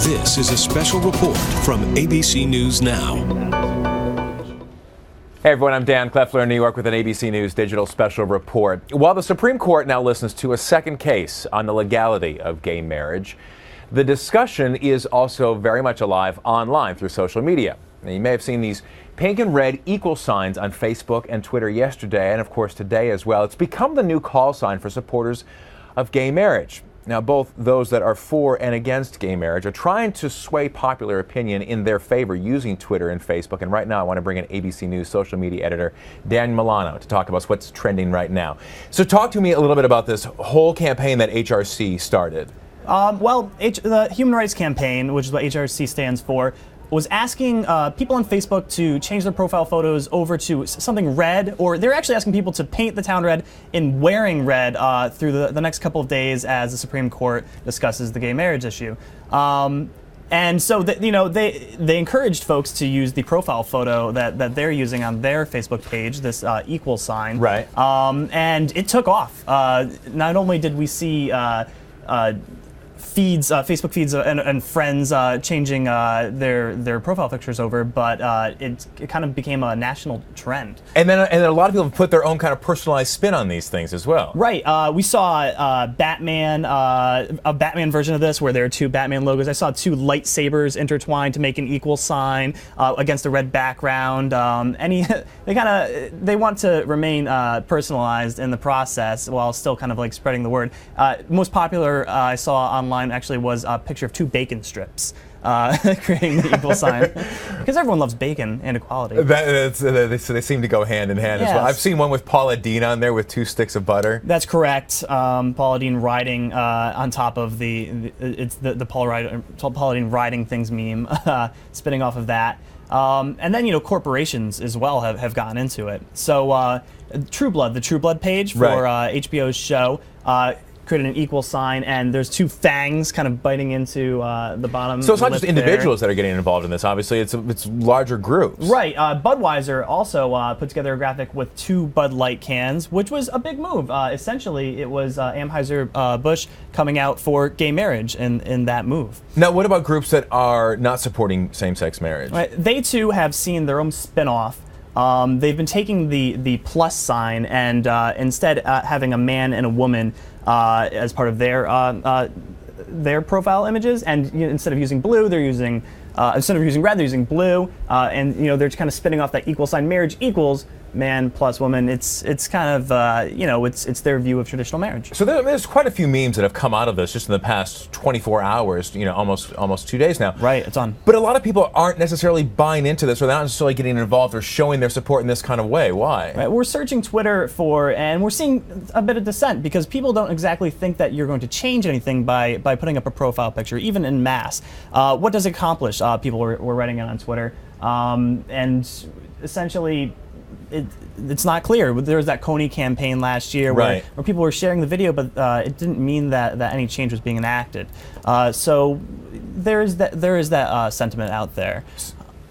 This is a special report from ABC News Now. Hey everyone, I'm Dan Kleffler in New York with an ABC News digital special report. While the Supreme Court now listens to a second case on the legality of gay marriage, the discussion is also very much alive online through social media. Now, you may have seen these pink and red equal signs on Facebook and Twitter yesterday, and of course today as well. It's become the new call sign for supporters of gay marriage. Now, both those that are for and against gay marriage are trying to sway popular opinion in their favor using Twitter and Facebook. And right now, I want to bring in ABC News social media editor Dan Milano to talk about what's trending right now. So talk to me a little bit about this whole campaign that HRC started. The Human Rights Campaign, which is what HRC stands for, was asking people on Facebook to change their profile photos over to something red, or they're actually asking people to paint the town red in wearing red through the next couple of days as the Supreme Court discusses the gay marriage issue. And so, they encouraged folks to use the profile photo that they're using on their Facebook page, this equal sign. Right. And it took off. Not only did we see Facebook feeds and friends changing their profile pictures over, but it kind of became a national trend. And then a lot of people have put their own kind of personalized spin on these things as well. Right. We saw Batman, a Batman version of this where there are two Batman logos. I saw two lightsabers intertwined to make an equal sign against a red background. They want to remain personalized in the process while still kind of like spreading the word. Most popular I saw online actually was a picture of two bacon strips creating the equal sign, because everyone loves bacon and equality. They seem to go hand in hand as well. I've seen one with Paula Deen on there with 2 sticks of butter. That's correct. Paula Deen riding on top of the Paula Deen riding things meme, spinning off of that. And then, corporations as well have gotten into it. So True Blood, the True Blood page for HBO's show, created an equal sign, and there's 2 fangs kind of biting into the bottom. So it's not just individuals that are getting involved in this. Obviously, it's larger groups. Right. Budweiser also put together a graphic with 2 Bud Light cans, which was a big move. Essentially, it was Anheuser-Busch coming out for gay marriage in that move. Now, what about groups that are not supporting same-sex marriage? Right. They too have seen their own spin-off. They've been taking the plus sign and instead having a man and a woman as part of their profile images, and instead of using blue, they're using instead of using red, they're using blue, and they're kind of spinning off that equal sign. Marriage equals man plus woman. It's kind of it's their view of traditional marriage. So there's quite a few memes that have come out of this just in the past 24 hours. Almost 2 days now. Right, it's on. But a lot of people aren't necessarily buying into this, or they're not necessarily getting involved or showing their support in this kind of way. Why? Right, we're searching Twitter and we're seeing a bit of dissent because people don't exactly think that you're going to change anything by putting up a profile picture, even in mass. What does it accomplish? People were writing it on Twitter, and essentially, it's not clear. There was that Kony campaign last year where people were sharing the video, but it didn't mean that any change was being enacted. So there is that sentiment out there,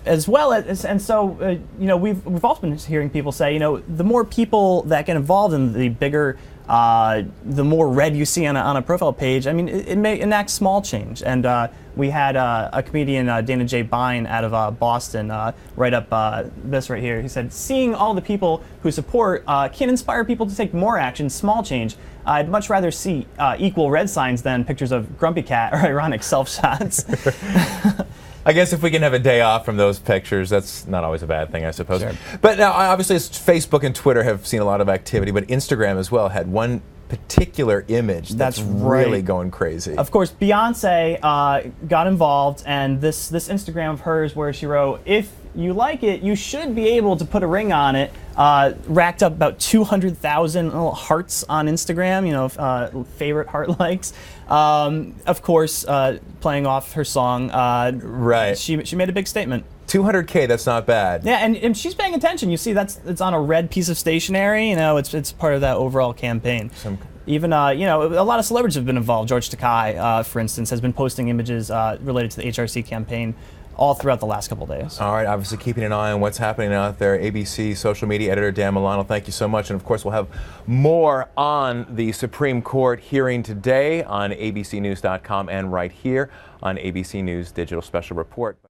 as well as, and so we've also been hearing people say, the more people that get involved in the bigger, the more red you see on a profile page. I mean, it may enact small change. And we had a comedian, Dana J. Bine, out of Boston, write up this right here. He said, "Seeing all the people who support can inspire people to take more action, small change. I'd much rather see equal red signs than pictures of Grumpy Cat or ironic self-shots." I guess if we can have a day off from those pictures, that's not always a bad thing, I suppose. Sure. But now, obviously, Facebook and Twitter have seen a lot of activity, but Instagram as well had one particular image that's really going crazy. Of course, Beyonce got involved, and this Instagram of hers where she wrote, "If you like it, you should be able to put a ring on it," racked up about 200,000 little hearts on Instagram, favorite heart likes. Of course, playing off her song, she made a big statement. 200K, that's not bad. Yeah, and she's paying attention. You see, it's on a red piece of stationery. It's part of that overall campaign. Even a lot of celebrities have been involved. George Takei, for instance, has been posting images related to the HRC campaign all throughout the last couple days. All right, obviously keeping an eye on what's happening out there. ABC social media editor Dan Milano, thank you so much. And of course, we'll have more on the Supreme Court hearing today on abcnews.com and right here on ABC News Digital Special Report.